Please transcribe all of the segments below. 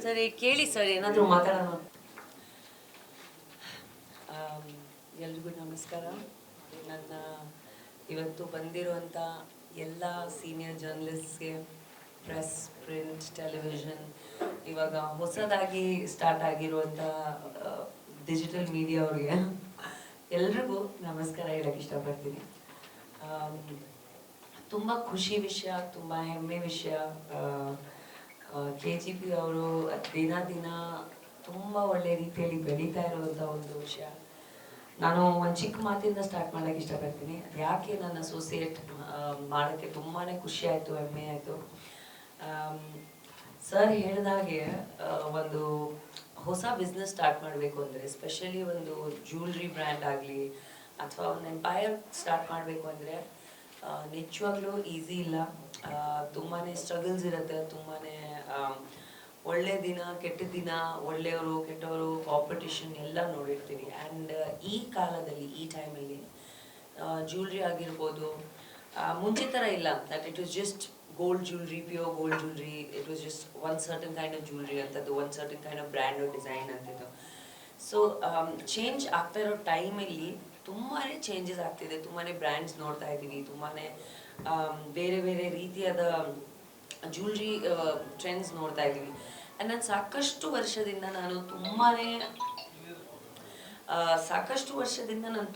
ಸರಿ ಕೇಳಿ ಸರ್ ಏನಾದರೂ ಮಾತಾಡೋಣ. ಎಲ್ರಿಗೂ ನಮಸ್ಕಾರ. ನನ್ನ ಇವತ್ತು ಬಂದಿರುವಂಥ ಎಲ್ಲ ಸೀನಿಯರ್ ಜರ್ನಲಿಸ್ಟ್ಗೆ, ಪ್ರೆಸ್, ಪ್ರಿಂಟ್, ಟೆಲಿವಿಷನ್, ಇವಾಗ ಹೊಸದಾಗಿ ಸ್ಟಾರ್ಟ್ ಆಗಿರುವಂಥ ಡಿಜಿಟಲ್ ಮೀಡಿಯಾ ಅವ್ರಿಗೆ ಎಲ್ರಿಗೂ ನಮಸ್ಕಾರ ಹೇಳಕ್ಕೆ ಇಷ್ಟಪಡ್ತೀನಿ. ತುಂಬ ಖುಷಿ ವಿಷಯ, ತುಂಬ ಹೆಮ್ಮೆ ವಿಷಯ. KGP ಅವರು ದಿನ ದಿನ ತುಂಬ ಒಳ್ಳೆ ರೀತಿಯಲ್ಲಿ ಬೆಳೀತಾ ಇರುವಂಥ ಒಂದು ವಿಷಯ. ನಾನು ಒಂದು ಚಿಕ್ಕ ಮಾತಿಂದ ಸ್ಟಾರ್ಟ್ ಮಾಡೋಕ್ಕೆ ಇಷ್ಟಪಡ್ತೀನಿ. ಯಾಕೆ ನನ್ನ ಅಸೋಸಿಯೇಟ್ ಮಾಡೋಕ್ಕೆ ತುಂಬಾ ಖುಷಿ ಆಯಿತು, ಹೆಮ್ಮೆ ಆಯಿತು. ಸರ್ ಹೇಳಿದಾಗೆ ಒಂದು ಹೊಸ ಬಿಸ್ನೆಸ್ ಸ್ಟಾರ್ಟ್ ಮಾಡಬೇಕು ಅಂದರೆ, ಎಸ್ಪೆಷಲಿ ಒಂದು ಜ್ಯುವೆಲ್ರಿ ಬ್ರ್ಯಾಂಡ್ ಆಗಲಿ ಅಥವಾ ಒಂದು ಎಂಪೈರ್ ಸ್ಟಾರ್ಟ್ ಮಾಡಬೇಕು ಅಂದರೆ ನಿಜವಾಗ್ಲೂ ಈಸಿ ಇಲ್ಲ. ತುಂಬಾ ಸ್ಟ್ರಗಲ್ಸ್ ಇರುತ್ತೆ, ತುಂಬಾ ಒಳ್ಳೆ ದಿನ, ಕೆಟ್ಟ ದಿನ, ಒಳ್ಳೆಯವರು ಕೆಟ್ಟವರು, ಕಾಂಪಿಟಿಷನ್ ಎಲ್ಲ ನೋಡಿರ್ತೀವಿ. ಆ್ಯಂಡ್ ಈ ಕಾಲದಲ್ಲಿ, ಈ ಟೈಮಲ್ಲಿ ಜ್ಯುವೆಲ್ರಿ ಆಗಿರ್ಬೋದು, ಮುಂಚೆ ಥರ ಇಲ್ಲ that it was just gold jewellery, pure gold jewellery. It was just one certain kind of jewellery ಅಂತದ್ದು, one certain kind of brand design ಅಂತಿದ್ದು. ಸೊ ಚೇಂಜ್ ಆಗ್ತಾ ಇರೋ ಟೈಮಲ್ಲಿ ತುಂಬಾ ಚೇಂಜಸ್ ಆಗ್ತಿದೆ, ತುಂಬಾ ಬ್ರ್ಯಾಂಡ್ಸ್ ನೋಡ್ತಾ ಇದ್ದೀವಿ, ತುಂಬಾ ಬೇರೆ ಬೇರೆ ರೀತಿಯಾದ ಜ್ಯುವೆಲ್ರಿ ಟ್ರೆಂಡ್ಸ್ ನೋಡ್ತಾ ಇದ್ದೀವಿ. ಆ್ಯಂಡ್ ನಾನು ಸಾಕಷ್ಟು ವರ್ಷದಿಂದ ನಾನು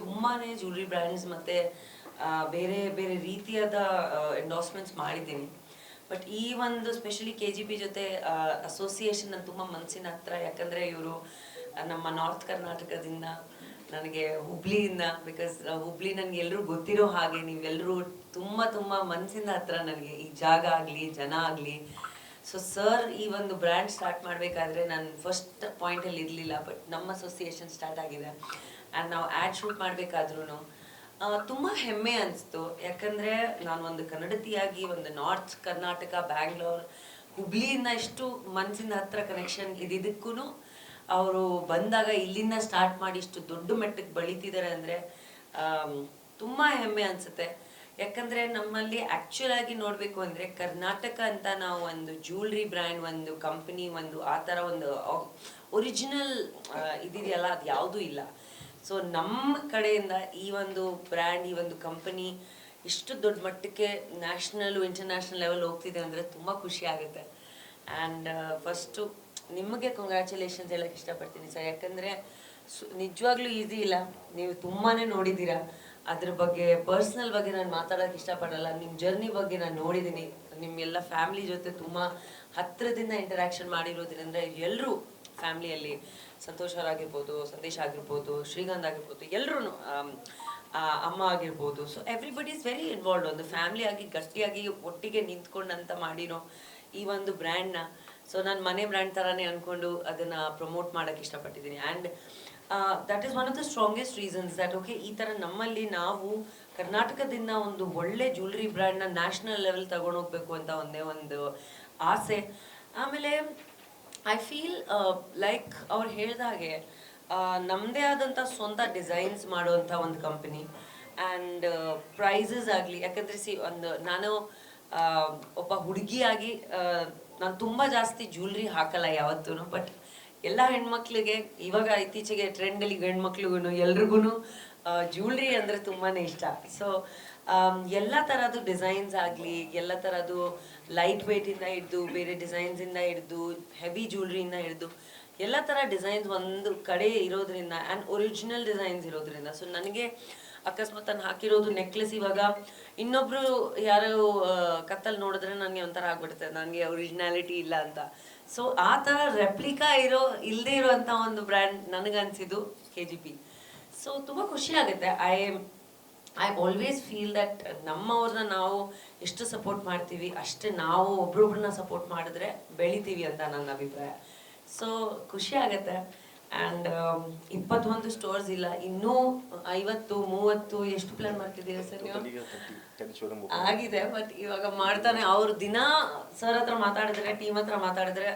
ತುಂಬಾ ಜ್ಯುವೆಲ್ರಿ ಬ್ರ್ಯಾಂಡ್ಸ್ ಮತ್ತು ಬೇರೆ ಬೇರೆ ರೀತಿಯಾದ ಎಂಡೋರ್ಸ್ಮೆಂಟ್ಸ್ ಮಾಡಿದ್ದೀನಿ. ಬಟ್ ಈ ಒಂದು ಸ್ಪೆಷಲಿ KGP ಜೊತೆ ಅಸೋಸಿಯೇಷನ್ ನನ್ನ ತುಂಬ ಮನಸ್ಸಿನ ಹತ್ರ. ಯಾಕಂದರೆ ಇವರು ನಮ್ಮ ನಾರ್ತ್ ಕರ್ನಾಟಕದಿಂದ, ನನಗೆ ಹುಬ್ಳಿಯಿಂದ, ಬಿಕಾಸ್ ಹುಬ್ಳಿ ನನಗೆ ಎಲ್ಲರೂ ಗೊತ್ತಿರೋ ಹಾಗೆ, ನೀವೆಲ್ಲರೂ ತುಂಬ ತುಂಬ ಮನಸ್ಸಿಂದ ಹತ್ರ ನನಗೆ, ಈ ಜಾಗ ಆಗಲಿ, ಜನ ಆಗಲಿ. ಸೊ ಸರ್ ಈ ಒಂದು ಬ್ರ್ಯಾಂಡ್ ಸ್ಟಾರ್ಟ್ ಮಾಡಬೇಕಾದ್ರೆ ನಾನು ಫಸ್ಟ್ ಪಾಯಿಂಟಲ್ಲಿ ಇರಲಿಲ್ಲ, ಬಟ್ ನಮ್ಮ ಅಸೋಸಿಯೇಷನ್ ಸ್ಟಾರ್ಟ್ ಆಗಿದೆ. ಆ್ಯಂಡ್ ನಾವು ಆ್ಯಡ್ ಶೂಟ್ ಮಾಡಬೇಕಾದ್ರೂ ತುಂಬ ಹೆಮ್ಮೆ ಅನಿಸ್ತು. ಯಾಕಂದರೆ ನಾನು ಒಂದು ಕನ್ನಡತಿಯಾಗಿ ಒಂದು ನಾರ್ತ್ ಕರ್ನಾಟಕ, ಬ್ಯಾಂಗ್ಳೂರ್, ಹುಬ್ಳಿಯಿಂದ ಇಷ್ಟು ಮನಸ್ಸಿನ ಹತ್ರ ಕನೆಕ್ಷನ್ ಇದ್ದಿದ್ದಕ್ಕೂ ಅವರು ಬಂದಾಗ ಇಲ್ಲಿಂದ ಸ್ಟಾರ್ಟ್ ಮಾಡಿ ಇಷ್ಟು ದೊಡ್ಡ ಮಟ್ಟಕ್ಕೆ ಬೆಳೀತಿದ್ದಾರೆ ಅಂದರೆ ತುಂಬ ಹೆಮ್ಮೆ ಅನಿಸುತ್ತೆ. ಯಾಕಂದರೆ ನಮ್ಮಲ್ಲಿ ಆ್ಯಕ್ಚುಲ್ ಆಗಿ ನೋಡಬೇಕು ಅಂದರೆ ಕರ್ನಾಟಕ ಅಂತ ನಾವು ಒಂದು ಜ್ಯುವೆಲ್ರಿ ಬ್ರ್ಯಾಂಡ್, ಒಂದು ಕಂಪನಿ, ಒಂದು ಆ ಥರ ಒಂದು ಒರಿಜಿನಲ್ ಇದೆಯಲ್ಲ, ಅದು ಯಾವುದೂ ಇಲ್ಲ. ಸೊ ನಮ್ಮ ಕಡೆಯಿಂದ ಈ ಒಂದು ಬ್ರ್ಯಾಂಡ್, ಈ ಒಂದು ಕಂಪನಿ ಇಷ್ಟು ದೊಡ್ಡ ಮಟ್ಟಕ್ಕೆ ನ್ಯಾಷನಲ್ಲು ಇಂಟರ್ನ್ಯಾಷನಲ್ ಲೆವೆಲ್ ಹೋಗ್ತಿದೆ ಅಂದರೆ ತುಂಬ ಖುಷಿ ಆಗುತ್ತೆ. ಆ್ಯಂಡ್ ಫಸ್ಟು ನಿಮಗೆ ಕಂಗ್ರ್ಯಾಚುಲೇಷನ್ಸ್ ಹೇಳಕ್ಕೆ ಇಷ್ಟಪಡ್ತೀನಿ ಸರ್. ಯಾಕಂದರೆ ನಿಜವಾಗ್ಲೂ ಈಸಿ ಇಲ್ಲ, ನೀವು ತುಂಬಾ ನೋಡಿದ್ದೀರಾ. ಅದ್ರ ಬಗ್ಗೆ ಪರ್ಸ್ನಲ್ ಬಗ್ಗೆ ನಾನು ಮಾತಾಡೋಕ್ಕೆ ಇಷ್ಟಪಡಲ್ಲ. ನಿಮ್ಮ ಜರ್ನಿ ಬಗ್ಗೆ ನಾನು ನೋಡಿದ್ದೀನಿ, ನಿಮ್ಮೆಲ್ಲ ಫ್ಯಾಮ್ಲಿ ಜೊತೆ ತುಂಬ ಹತ್ತಿರದಿಂದ ಇಂಟರ್ಯಾಕ್ಷನ್ ಮಾಡಿರೋದ್ರಿಂದ ಎಲ್ಲರೂ ಫ್ಯಾಮ್ಲಿಯಲ್ಲಿ, ಸಂತೋಷ್ ಅವರಾಗಿರ್ಬೋದು, ಸಂದೇಶ್ ಆಗಿರ್ಬೋದು, ಶ್ರೀಗಂಧ್ ಆಗಿರ್ಬೋದು, ಎಲ್ಲರೂ, ಅಮ್ಮ ಆಗಿರ್ಬೋದು. So everybody is very involved. ಒಂದು ಫ್ಯಾಮ್ಲಿ ಆಗಿ ಗಟ್ಟಿಯಾಗಿ ಒಟ್ಟಿಗೆ ನಿಂತ್ಕೊಂಡಂತ ಮಾಡಿರೋ ಈ ಒಂದು ಬ್ರ್ಯಾಂಡ್ನ, ಸೊ ನಾನು ಮನೆ ಬ್ರ್ಯಾಂಡ್ ಥರನೇ ಅಂದ್ಕೊಂಡು ಅದನ್ನು ಪ್ರಮೋಟ್ ಮಾಡೋಕ್ಕೆ ಇಷ್ಟಪಟ್ಟಿದ್ದೀನಿ. And that is one of the strongest reasons that okay, ಈ ಥರ ನಮ್ಮಲ್ಲಿ ನಾವು ಕರ್ನಾಟಕದಿಂದ ಒಂದು ಒಳ್ಳೆ ಜ್ಯುವೆಲ್ರಿ ಬ್ರ್ಯಾಂಡ್ನ ನ್ಯಾಷನಲ್ ಲೆವೆಲ್ ತಗೊಂಡೋಗ್ಬೇಕು ಅಂತ ಒಂದೇ ಒಂದು ಆಸೆ. ಆಮೇಲೆ ಐ ಫೀಲ್ ಲೈಕ್ ಅವ್ರು ಹೇಳಿದಾಗೆ ನಮ್ಮದೇ ಆದಂಥ ಸ್ವಂತ ಡಿಸೈನ್ಸ್ ಮಾಡುವಂಥ ಒಂದು ಕಂಪನಿ. ಆ್ಯಂಡ್ ಪ್ರೈಸಸ್ ಆಗಲಿ, ಯಾಕಂದರೆ ನಾನು ಒಬ್ಬ ಹುಡುಗಿಯಾಗಿ ನಾನು ತುಂಬ ಜಾಸ್ತಿ ಜ್ಯುವೆಲ್ರಿ ಹಾಕಲ್ಲ ಯಾವತ್ತೂ. ಬಟ್ ಎಲ್ಲ ಹೆಣ್ಮಕ್ಳಿಗೆ ಇವಾಗ ಇತ್ತೀಚೆಗೆ ಟ್ರೆಂಡಲ್ಲಿ ಗಂಡ್ಮಕ್ಳಿಗೂ ಎಲ್ರಿಗೂ ಜ್ಯುವೆಲ್ರಿ ಅಂದರೆ ತುಂಬಾ ಇಷ್ಟ. ಸೊ ಎಲ್ಲ ಥರದ್ದು ಡಿಸೈನ್ಸ್ ಆಗಲಿ, ಎಲ್ಲ ಥರದ್ದು ಲೈಟ್ ವೇಟಿಂದ ಹಿಡಿದು, ಬೇರೆ ಡಿಸೈನ್ಸಿಂದ ಹಿಡಿದು, ಹೆವಿ ಜ್ಯುವೆಲ್ರಿಯಿಂದ ಹಿಡಿದು ಎಲ್ಲ ಥರ ಡಿಸೈನ್ಸ್ ಒಂದು ಕಡೆ ಇರೋದ್ರಿಂದ, ಆ್ಯಂಡ್ ಒರಿಜಿನಲ್ ಡಿಸೈನ್ಸ್ ಇರೋದ್ರಿಂದ, ಸೊ ನನಗೆ ಅಕಸ್ಮಾತ್ ನಾನು ಹಾಕಿರೋದು ನೆಕ್ಲೆಸ್ ಇವಾಗ ಇನ್ನೊಬ್ರು ಯಾರೋ ಕತ್ತಲ್ಲಿ ನೋಡಿದ್ರೆ ನನಗೆ ಒಂಥರ ಆಗ್ಬಿಡುತ್ತೆ, ನನಗೆ ಒರಿಜಿನಾಲಿಟಿ ಇಲ್ಲ ಅಂತ. ಸೊ ಆ ಥರ ರೆಪ್ಲಿಕಾ ಇಲ್ಲದೆ ಇರೋವಂಥ ಒಂದು ಬ್ರ್ಯಾಂಡ್ ನನಗನ್ಸಿದ್ದು KGP. ಸೊ ತುಂಬ ಖುಷಿ ಆಗುತ್ತೆ. ಐ ಆಲ್ವೇಸ್ ಫೀಲ್ ದಟ್ ನಮ್ಮವ್ರನ್ನ ನಾವು ಎಷ್ಟು ಸಪೋರ್ಟ್ ಮಾಡ್ತೀವಿ ಅಷ್ಟೇ ನಾವು ಒಬ್ರೊಬ್ರನ್ನ ಸಪೋರ್ಟ್ ಮಾಡಿದ್ರೆ ಬೆಳಿತೀವಿ ಅಂತ ನನ್ನ ಅಭಿಪ್ರಾಯ. ಸೊ ಖುಷಿ ಆಗುತ್ತೆ. ಆ್ಯಂಡ್ 21 ಸ್ಟೋರ್ಸ್ ಇಲ್ಲ, ಇನ್ನೂ 50, 30 ಎಷ್ಟು ಪ್ಲಾನ್ ಮಾಡ್ತಿದ್ದೀರಾ ಸರ್ ನೀವು? ಆಗಿದೆ, ಬಟ್ ಇವಾಗ ಮಾಡ್ತಾನೆ. ಅವ್ರು ದಿನ ಸರ್ ಹತ್ರ ಮಾತಾಡಿದ್ರೆ, ಟೀಮ್ ಹತ್ರ ಮಾತಾಡಿದ್ರೆ,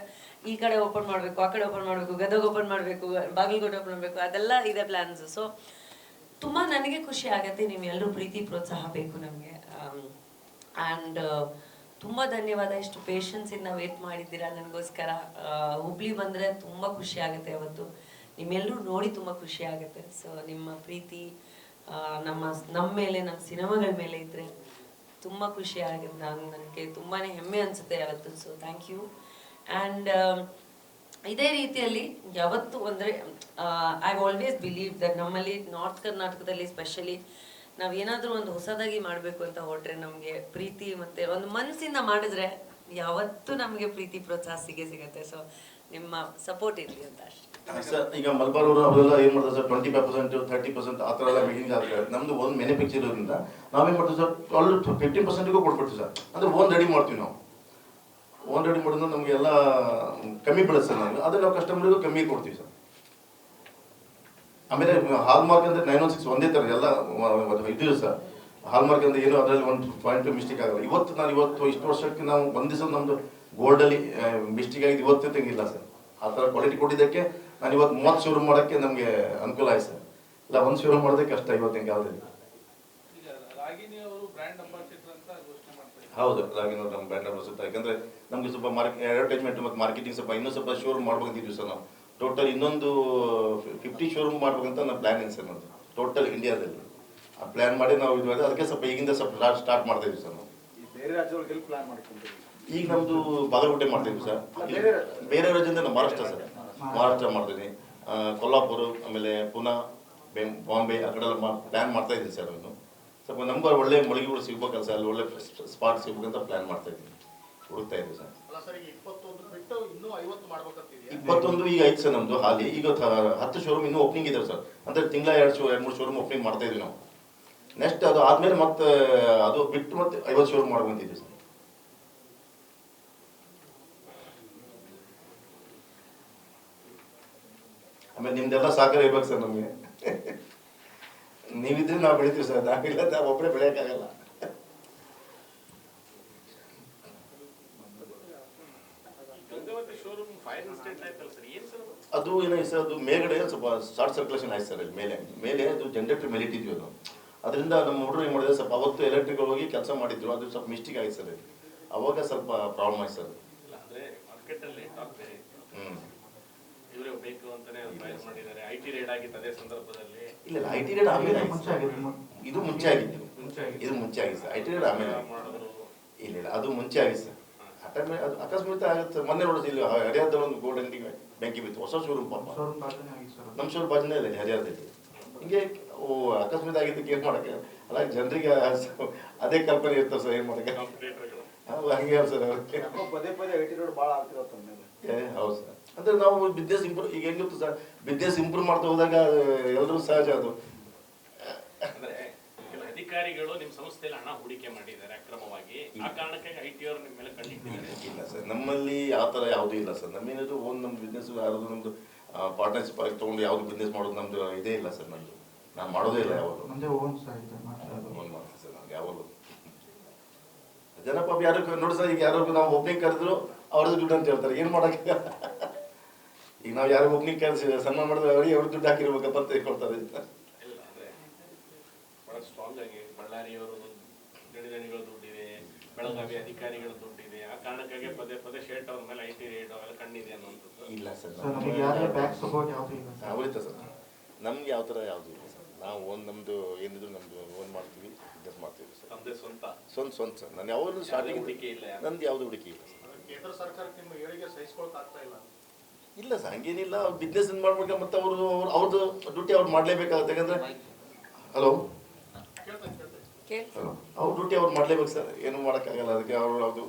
ಈ ಕಡೆ ಓಪನ್ ಮಾಡಬೇಕು, ಆ ಕಡೆ ಓಪನ್ ಮಾಡಬೇಕು, ಗದಗ ಓಪನ್ ಮಾಡಬೇಕು, ಬಾಗಲಕೋಟೆ ಓಪನ್ ಮಾಡಬೇಕು, ಅದೆಲ್ಲ ಇದೆ ಪ್ಲ್ಯಾನ್ಸ್. ಸೊ ತುಂಬ ನನಗೆ ಖುಷಿ ಆಗುತ್ತೆ. ನಿಮ್ಮೆಲ್ಲರೂ ಪ್ರೀತಿ ಪ್ರೋತ್ಸಾಹ ಬೇಕು ನಮಗೆ. ಆ್ಯಂಡ್ ತುಂಬ ಧನ್ಯವಾದ, ಇಷ್ಟು ಪೇಷನ್ಸಿಂದ ವೇಟ್ ಮಾಡಿದ್ದೀರಾ ನನಗೋಸ್ಕರ. ಹುಬ್ಳಿ ಬಂದರೆ ತುಂಬ ಖುಷಿ ಆಗುತ್ತೆ ಅವತ್ತು, ನಿಮ್ಮೆಲ್ಲರೂ ನೋಡಿ ತುಂಬ ಖುಷಿ ಆಗುತ್ತೆ. ಸೊ ನಿಮ್ಮ ಪ್ರೀತಿ ನಮ್ಮ ಮೇಲೆ, ನಮ್ಮ ಸಿನಿಮಾಗಳ ಮೇಲೆ ಇದ್ದರೆ ತುಂಬ ಖುಷಿ ಆಗುತ್ತೆ. ನನಗೆ ತುಂಬಾ ಹೆಮ್ಮೆ ಅನಿಸುತ್ತೆ ಯಾವತ್ತು. So thank you. ಆ್ಯಂಡ್ ಇದೇ ರೀತಿಯಲ್ಲಿ ಯಾವತ್ತು ಅಂದರೆ ಐ ಆಲ್ವೇಸ್ ಬಿಲೀವ್ ದಟ್ ನಮ್ಮಲ್ಲಿ ನಾರ್ತ್ ಕರ್ನಾಟಕದಲ್ಲಿ ಸ್ಪೆಷಲಿ ನಾವೇನಾದರೂ ಒಂದು ಹೊಸದಾಗಿ ಮಾಡಬೇಕು ಅಂತ ಹೊರಟ್ರೆ ನಮಗೆ ಪ್ರೀತಿ ಮತ್ತು ಒಂದು ಮನಸ್ಸಿಂದ ಮಾಡಿದ್ರೆ ಯಾವತ್ತೂ ನಮಗೆ ಪ್ರೀತಿ ಪ್ರೋತ್ಸಾಹ ಸಿಗುತ್ತೆ. ಸೊ ನಿಮ್ಮ ಸಪೋರ್ಟ್ ಇರಲಿ ಅಂತ ಅಷ್ಟೇ. ಸರ್, ಈಗ ಮಲ್ಬಾರ್ ಅವರು ಅವರೆಲ್ಲ ಏನು ಮಾಡ್ತಾರೆ ಸರ್, 20%, 30% ಆ ಥರ ಎಲ್ಲ ಮೇಕಿಂಗ್ ಆದರೆ ನಮ್ಮದು ಒಂದು ಮ್ಯಾನುಫ್ಯಾಕ್ಚರ್ ಇರೋದ್ರಿಂದ ನಾವೇನು ಮಾಡ್ತೀವಿ ಸರ್, ಆಲ್ರೆಡಿ 15%ಗೂ ಕೊಟ್ಬಿಡ್ತೀವಿ ಸರ್. ಅಂದರೆ ಓನ್ ರೆಡಿ ಮಾಡ್ತೀವಿ ನಾವು. ಓನ್ ರೆಡಿ ಮಾಡೋದು ನಮಗೆ ಎಲ್ಲ ಕಮ್ಮಿ ಬೀಳುತ್ತೆ ಸರ್. ನಮಗೆ ಆದರೆ ನಾವು ಕಸ್ಟಮರ್ಗೂ ಕಮ್ಮಿ ಕೊಡ್ತೀವಿ ಸರ್. ಆಮೇಲೆ ಹಾಲ್ ಮಾರ್ಕ್ ಅಂದರೆ 916 ಒಂದೇ ಥರ ಎಲ್ಲ ಇದ್ದೀವಿ ಸರ್. ಹಾಲ್ ಮಾರ್ಕ್ ಅಂದರೆ ಏನು ಅದರಲ್ಲಿ ಒಂದು ಪಾಯಿಂಟ್ ಮಿಸ್ಟೇಕ್ ಆಗಲ್ಲ. ಇವತ್ತು ಇಷ್ಟು ವರ್ಷಕ್ಕೆ ನಾವು ಒಂದು ದಿವಸ ನಮ್ಮದು ಗೋಲ್ಡಲ್ಲಿ ಮಿಸ್ಟೇಕ್ ಆಗಿದೆ ಇವತ್ತೇ ತೆಗಿಲ್ಲ ಸರ್. ಆ ಥರ ಕ್ವಾಲಿಟಿ ಕೊಟ್ಟಿದ್ದಕ್ಕೆ ನಾನು ಇವತ್ತು 30 ಶೋರೂಮ್ ಮಾಡೋಕ್ಕೆ ನಮಗೆ ಅನುಕೂಲ ಆಯ್ತು ಸರ್. ಇಲ್ಲ ಒಂದು ಶೋರೂಮ್ ಮಾಡೋದಕ್ಕೆ ಕಷ್ಟ ಇವತ್ತಿನ ಕಾಲದಲ್ಲಿ. ಹೌದು, ರಾಗಿನವ್ರು ನಮ್ಮ ಬ್ರ್ಯಾಂಡ್ ಅಂಬಾಸಿಡರ್. ಯಾಕಂದರೆ ನಮಗೆ ಸ್ವಲ್ಪ ಅಡ್ವರ್ಟೈಸ್ಮೆಂಟ್ ಮತ್ತು ಮಾರ್ಕೆಟಿಂಗ್ ಸ್ವಲ್ಪ ಇನ್ನೂ ಸ್ವಲ್ಪ ಶೋರೂಮ್ ಮಾಡ್ಬೇಕಂತಿದ್ವಿ ಸರ್. ನಾವು ಟೋಟಲ್ ಇನ್ನೊಂದು 50 ಶೋರೂಮ್ ಮಾಡ್ಬೇಕಂತ ನಮ್ಮ ಪ್ಲ್ಯಾನ್ ಇದೆ ಸರ್. ನಮ್ಮದು ಟೋಟಲ್ ಇಂಡಿಯಾದಲ್ಲಿ ಆ ಪ್ಲ್ಯಾನ್ ಮಾಡಿ ನಾವು ಇದು ಅದಕ್ಕೆ ಸ್ವಲ್ಪ ಈಗಿಂದ ಸ್ವಲ್ಪ ಸ್ಟಾರ್ಟ್ ಮಾಡ್ತಾ ಇದ್ವಿ ಸರ್. ನಾವು ಬೇರೆ ರಾಜ್ಯಗಳಿಗೆ ಪ್ಲಾನ್ ಮಾಡ್ಕೊಂಡಿದ್ದೀವಿ. ಈಗ ನಮ್ಮದು ಬಾಗಲಕೋಟೆ ಮಾಡ್ತೀವಿ ಸರ್. ಬೇರೆ ರಾಜ್ಯದಿಂದ ನಮ್ಮ ಮಹಾರಾಷ್ಟ್ರ ಸರ್. ಮಹಾರಾಷ್ಟ್ರ ಮಾಡ್ತೀನಿ, ಕೊಲ್ಹಾಪುರ, ಆಮೇಲೆ ಪುನಾ, ಬಾಂಬೆ ಆ ಕಡೆ ಎಲ್ಲ ಪ್ಲ್ಯಾನ್ ಮಾಡ್ತಾ ಇದ್ದೀವಿ ಸರ್. ಅವನು ಸ್ವಲ್ಪ ನಮ್ಗೆ ಒಳ್ಳೆ ಮಳಿಗೆಗಳು ಸಿಗ್ಬೇಕಲ್ಲ ಸರ್, ಅಲ್ಲಿ ಒಳ್ಳೆ ಸ್ಪಾಟ್ ಸಿಗ್ಬೇಕಂತ ಪ್ಲ್ಯಾನ್ ಮಾಡ್ತಾ ಇದ್ದೀವಿ, ಹುಡುಕ್ತಾ ಇದ್ದೀವಿ ಸರ್. 21 ಈಗ ಐತೆ ಸರ್ ನಮ್ಮದು ಹಾಲಿ. ಈಗ 10 ಶೋರೂಮ್ ಇನ್ನೂ ಓಪನಿಂಗ್ ಇದೆ ಸರ್. ಅಂದರೆ ತಿಂಗಳ 2-3 ಶೋರೂಮ್ ಓಪನಿಂಗ್ ಮಾಡ್ತಾ ಇದ್ವಿ ನಾವು. ನೆಕ್ಸ್ಟ್ ಅದು ಆದಮೇಲೆ ಮತ್ತೆ ಅದು ಬಿಟ್ಟು ಮತ್ತೆ 50 ಶೋರೂಮ್ ಮಾಡ್ಕೊಂತಿದ್ವಿ ಸರ್. ಆಮೇಲೆ ನಿಮ್ದೆಲ್ಲ ಸಹಕಾರ ಇರ್ಬೇಕು ಸರ್ ನಮಗೆ. ನೀವಿದ್ರೆ ನಾವು ಬೆಳಿತೀವಿ ಸರ್, ನಾವಿಲ್ಲ ನಾವು ಒಬ್ಬರೇ ಬೆಳೆಯೋಕ್ಕಾಗಲ್ಲ. ಅದು ಏನಾಯ್ತು ಸರ್, ಅದು ಮೇಲ್ಗಡೆ ಸ್ವಲ್ಪ ಶಾರ್ಟ್ ಸರ್ಕ್ಯುಲೇಷನ್ ಆಯ್ತು ಸರ್. ಅಲ್ಲಿ ಮೇಲೆ ಅದು ಜನರೇಟರ್ ಮೇಲೆ ಇಟ್ಟಿದ್ವಿ ಅದು. ಅದರಿಂದ ನಮ್ಮ ಹುಡುಗರು ಏನು ಮಾಡಿದ್ರೆ ಸ್ವಲ್ಪ ಅವತ್ತು ಎಲೆಕ್ಟ್ರಿಕಲ್ ಹೋಗಿ ಕೆಲಸ ಮಾಡಿದ್ರು, ಅದು ಸ್ವಲ್ಪ ಮಿಸ್ಟೇಕ್ ಆಯ್ತು ಸರ್. ಅವಾಗ ಸ್ವಲ್ಪ ಪ್ರಾಬ್ಲಮ್ ಆಯ್ತು ಸರ್. ಇಲ್ಲ ಐ ಟಿ ರೇಟ್ ಆಮೇಲೆ ಇದು ಮುಂಚೆ ಆಗಿತ್ತು ಸರ್. ಐ ಟಿ ರೇಟ್ ಆಮೇಲೆ ಇಲ್ಲ ಅದು ಮುಂಚೆ ಆಗಿದೆ ಸರ್. ಅದು ಅಕಸ್ಮಾತ್ ಆಗುತ್ತೆ. ಮೊನ್ನೆ ನೋಡಿದ್ರೆ ಇಲ್ಲಿ ಹರಿಯಾಣದಲ್ಲಿ ಒಂದು ಗೋಲ್ಡ್ ಅಂಗಡಿ ಬೆಂಕಿ ಬಿತ್ತು, ಹೊಸ ಶೋರೂಮ್. ಪಾಪ ನಮ್ಮ ಶೋರೂಮ್ ಬಾಜುನೇ ಇದೆ ಹರಿಯಾಣದಲ್ಲಿ. ಹಿಂಗೆ ಅಕಸ್ಮಾತ್ ಆಗಿದ್ದಕ್ಕೆ ಏನು ಮಾಡೋಕ್ಕೆ ಅಲ್ಲ, ಜನರಿಗೆ ಅದೇ ಕಲ್ಪನೆ ಇರ್ತದೆ ಸರ್. ಏನು ಮಾಡೋಕ್ಕೆ ಹಂಗೆ ಸರ್. ಹೌದು ಸರ್. ಅಂದರೆ ನಾವು ಬಿಸ್ನೆಸ್ ಇಂಪ್ರೂವ್ ಈಗ ಹೆಂಗಿತ್ತು ಸರ್, ಬಿಸ್ನೆಸ್ ಇಂಪ್ರೂವ್ ಮಾಡ್ತಾ ಹೋದಾಗ ಎಲ್ಲರೂ ಸಹಜ ಅದು. ಅಧಿಕಾರಿಗಳು ನಿಮ್ಮ ಸಂಸ್ಥೆಯಲ್ಲಿ ಹಣ ಹೂಡಿಕೆ ಮಾಡಿದ್ದಾರೆ ಅಕ್ರಮವಾಗಿ, ಆ ಕಾರಣಕ್ಕಾಗಿ ಐಟಿ ಅವರು ನಿಮ್ಮ ಮೇಲೆ ಕಣ್ಣಿಟ್ಟಿದ್ದಾರೆ. ಇಲ್ಲ ಸರ್, ನಮ್ಮಲ್ಲಿ ಯಾವ ಥರ ಯಾವುದೂ ಇಲ್ಲ ಸರ್. ನಮ್ಮೇನದು ನಮ್ಮ ಬಿಸ್ನೆಸ್ ಯಾವುದು ನಮ್ಮದು ಪಾರ್ಟ್ನರ್ಶಿಪ್ ಆಗಿ ತೊಗೊಂಡು ಯಾವುದು ಬಿಸ್ನೆಸ್ ಮಾಡೋದು ನಮ್ಮದು ಇದೇ ಇಲ್ಲ ಸರ್. ನಮ್ಮದು ನಾವು ಮಾಡೋದೇ ಇಲ್ಲ ಯಾವಾಗಲೂ. ಓನ್ ಮಾಡ್ತೀವಿ ಸರ್ ನಾವು ಯಾವಾಗಲೂ. ಜನ ಪಾಪ ಯಾರು ನೋಡಿ ಸರ್, ಈಗ ಯಾರು ನಾವು ಓಪನಿಂಗ್ ಕರೆದ್ರು ಅವ್ರದ್ದು ದುಡ್ಡು ಅಂತ ಹೇಳ್ತಾರೆ. ಏನು ಮಾಡೋಕ್ಕೆ ಈಗ ನಾವು ಯಾರು ಓಪನಿಂಗ್ ಕರೆಸಿ ಸನ್ಮಾನ ಮಾಡಿದ್ರೆ ಅವ್ರಿಗೆ ಅವ್ರ ದುಡ್ಡು ಹಾಕಿರ್ಬೇಕಪ್ಪ ಅಂತ ಹೇಳ್ಕೊಳ್ತಾರೆ. ಸ್ಟ್ರಾಂಗ್ ಆಗಿ ಬಳ್ಳಾರಿಯವರು ಗಣಿಗಳು ದುಡ್ಡಿದೆ, ಬೆಳಗಾವಿ ಅಧಿಕಾರಿಗಳ ದುಡ್ಡಿದೆ, ಆ ಕಾರಣಕ್ಕಾಗಿ ಪದೇ ಶೇಟ್ ಅವ್ರ ಮೇಲೆ ಐಟಿ ರೇಟ್ ಅವೆಲ್ಲ ಕಣ್ಣಿದೆ ಅನ್ನೋದು. ಇಲ್ಲ ಸರ್, ಅವರಿತ ಸರ್ ನಮ್ಗೆ ಯಾವ ಥರ ಯಾವುದು ಇಲ್ಲ ಸರ್. ನಾವು ನಮ್ಮದು ಏನಿದ್ರು ನಮ್ಮದು ಓನ್ ಮಾಡ್ತೀವಿ, ಬಿಸ್ನೆಸ್ ಮಾಡ್ತೀವಿ ಸರ್. ನಮ್ಮದೇ ಸ್ವಂತ ಸರ್. ನಾನು ಯಾವಾಗಲೂ ಸ್ಟಾರ್ಟಿಂಗ್ ಹೂಡಿಕೆ ಇಲ್ಲ, ನಂದು ಯಾವುದು ಹೂಡಿಕೆ ಇಲ್ಲ ಸರ್. ಕೇಂದ್ರ ಸರ್ಕಾರಕ್ಕೆ ನಿಮ್ಮ ಏಳಿಗೆ ಸಹಿಸ್ಕೊಳಕ್ ಆಗ್ತಾ ಇಲ್ಲ. ಇಲ್ಲ ಸರ್, ಹಂಗೇನಿಲ್ಲ. ಅವ್ರು ಬಿಸ್ನೆಸ್ ಮಾಡ್ಬೇಕು, ಮತ್ತು ಅವ್ರದ್ದು ಡ್ಯೂಟಿ ಅವ್ರು ಮಾಡಲೇಬೇಕಾಗುತ್ತೆ. ಯಾಕಂದರೆ ಹಲೋ ಅವ್ರ ಡ್ಯೂಟಿ ಅವ್ರು ಮಾಡಲೇಬೇಕು ಸರ್. ಏನು ಮಾಡೋಕ್ಕಾಗಲ್ಲ. ಅದಕ್ಕೆ ಅವರು ಅದು